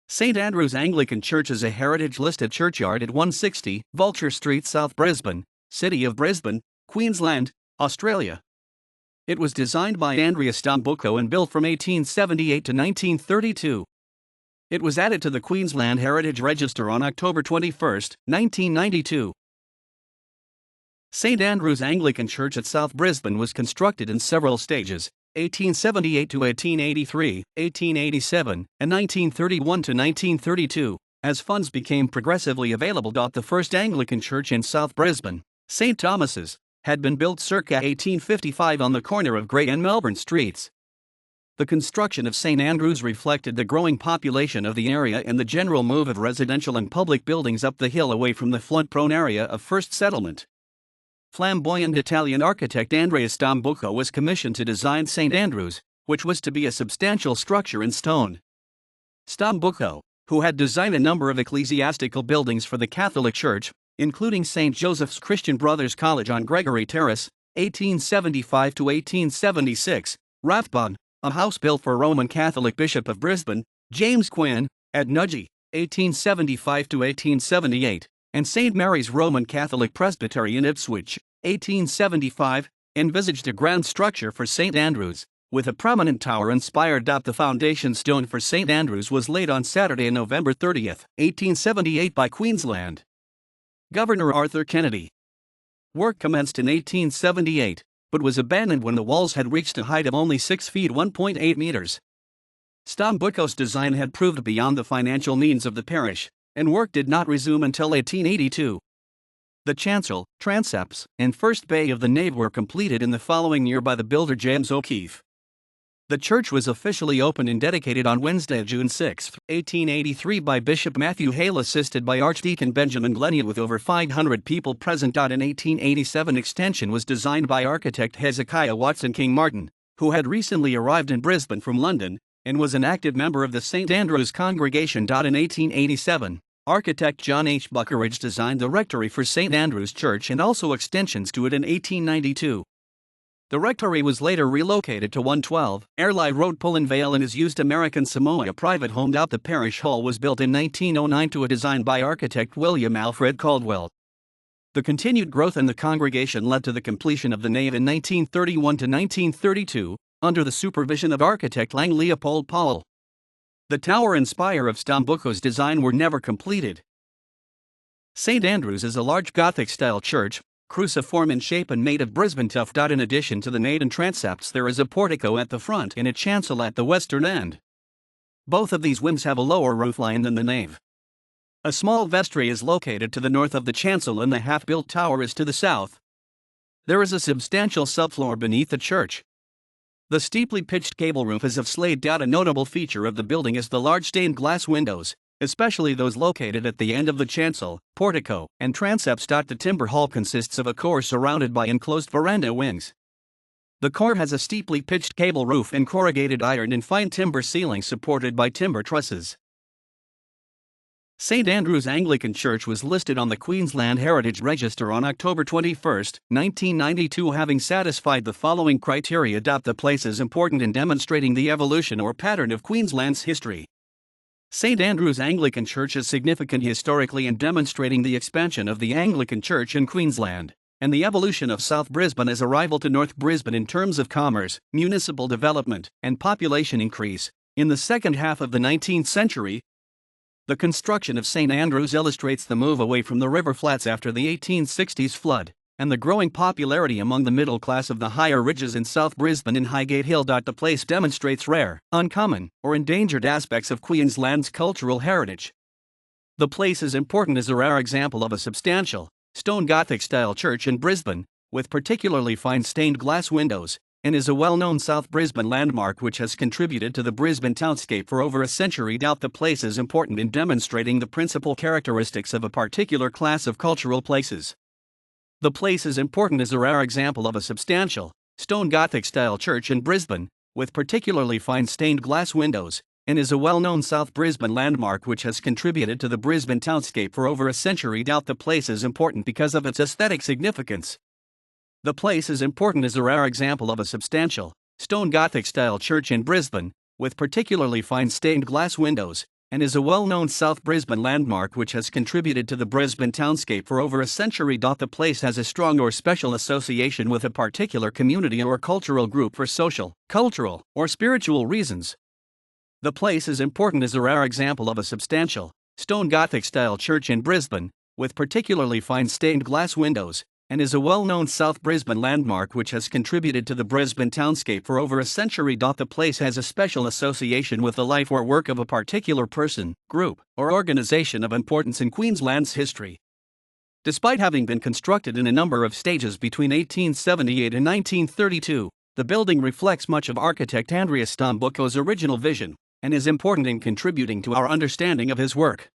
St. Andrews Anglican Church is a heritage-listed churchyard at 160 Vulture Street, South Brisbane, City of Brisbane, Queensland, Australia. It was designed by Andrea Stombuco and built from 1878 to 1932. It was added to the Queensland Heritage Register on October 21, 1992. St. Andrews Anglican Church at South Brisbane was constructed in several stages: 1878 to 1883, 1887, and 1931 to 1932, as funds became progressively available. The first Anglican church in South Brisbane, St. Thomas's, had been built circa 1855 on the corner of Grey and Melbourne Streets. The construction of St. Andrews reflected the growing population of the area and the general move of residential and public buildings up the hill away from the flood-prone area of first settlement. Flamboyant Italian architect Andrea Stombuco was commissioned to design St. Andrews, which was to be a substantial structure in stone. Stombuco, who had designed a number of ecclesiastical buildings for the Catholic Church, including St. Joseph's Christian Brothers College on Gregory Terrace, 1875 to 1876, Rathbun, a house built for Roman Catholic Bishop of Brisbane, James Quinn, at Nudgee, 1875 to 1878, and St. Mary's Roman Catholic Presbytery in Ipswich, 1875, envisaged a grand structure for St. Andrews, with a prominent tower and spire. The foundation stone for St. Andrews was laid on Saturday, November 30, 1878 by Queensland Governor Arthur Kennedy. Work commenced in 1878, but was abandoned when the walls had reached a height of only 6 feet (1.8 meters). Stombuco's design had proved beyond the financial means of the parish, and work did not resume until 1882. The chancel, transepts, and first bay of the nave were completed in the following year by the builder James O'Keefe. The church was officially opened and dedicated on Wednesday, June 6, 1883 by Bishop Matthew Hale, assisted by Archdeacon Benjamin Glennie, with over 500 people present. In 1887, extension was designed by architect Hezekiah Watson King Martin, who had recently arrived in Brisbane from London, and was an active member of the St. Andrews congregation. In 1887, architect John H. Buckeridge designed the rectory for St. Andrews Church and also extensions to it in 1892. The rectory was later relocated to 112 Airlie Road, Pullen Vale, and is used American Samoa, a private home. The parish hall was built in 1909 to a design by architect William Alfred Caldwell. The continued growth in the congregation led to the completion of the nave in 1931 to 1932, under the supervision of architect Lang Leopold Powell. The tower and spire of Stombuco's design were never completed. St. Andrews is a large Gothic-style church, cruciform in shape and made of Brisbane tuff. In addition to the nave and transepts, there is a portico at the front and a chancel at the western end. Both of these wings have a lower roofline than the nave. A small vestry is located to the north of the chancel and the half-built tower is to the south. There is a substantial subfloor beneath the church. The steeply pitched gable roof is of slate. A notable feature of the building is the large stained glass windows, especially those located at the end of the chancel, portico, and transepts. The timber hall consists of a core surrounded by enclosed veranda wings. The core has a steeply pitched gable roof and corrugated iron and fine timber ceiling supported by timber trusses. St. Andrews Anglican Church was listed on the Queensland Heritage Register on October 21, 1992, having satisfied the following criteria. The place is important in demonstrating the evolution or pattern of Queensland's history. St. Andrews Anglican Church is significant historically in demonstrating the expansion of the Anglican Church in Queensland, and the evolution of South Brisbane as a rival to North Brisbane in terms of commerce, municipal development, and population increase. In the second half of the 19th century, the construction of St. Andrews illustrates the move away from the river flats after the 1860s flood, and the growing popularity among the middle class of the higher ridges in South Brisbane and Highgate Hill. The place demonstrates rare, uncommon, or endangered aspects of Queensland's cultural heritage. The place is important as a rare example of a substantial, stone Gothic-style church in Brisbane, with particularly fine stained glass windows, and is a well-known South Brisbane landmark which has contributed to the Brisbane townscape for over a century. The place is important in demonstrating the principal characteristics of a particular class of cultural places. The place is important as a rare example of a substantial, stone Gothic-style church in Brisbane, with particularly fine stained glass windows, and is a well-known South Brisbane landmark which has contributed to the Brisbane townscape for over a century. The place is important because of its aesthetic significance. The place is important as a rare example of a substantial, stone Gothic-style church in Brisbane, with particularly fine stained glass windows, and is a well-known South Brisbane landmark which has contributed to the Brisbane townscape for over a century. The place has a strong or special association with a particular community or cultural group for social, cultural, or spiritual reasons. The place is important as a rare example of a substantial, stone Gothic-style church in Brisbane, with particularly fine stained glass windows, and is a well-known South Brisbane landmark which has contributed to the Brisbane townscape for over a century. The place has a special association with the life or work of a particular person, group, or organisation of importance in Queensland's history. Despite having been constructed in a number of stages between 1878 and 1932, the building reflects much of architect Andrea Stombuco's original vision, and is important in contributing to our understanding of his work.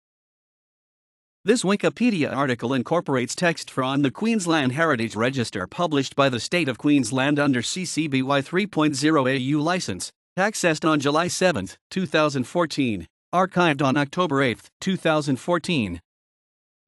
This Wikipedia article incorporates text from the Queensland Heritage Register published by the State of Queensland under CC BY 3.0 AU license, accessed on July 7, 2014, archived on October 8, 2014.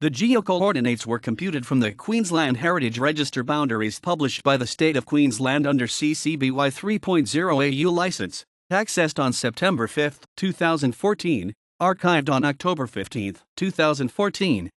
The geocoordinates were computed from the Queensland Heritage Register boundaries published by the State of Queensland under CC BY 3.0 AU license, accessed on September 5, 2014, archived on October 15, 2014.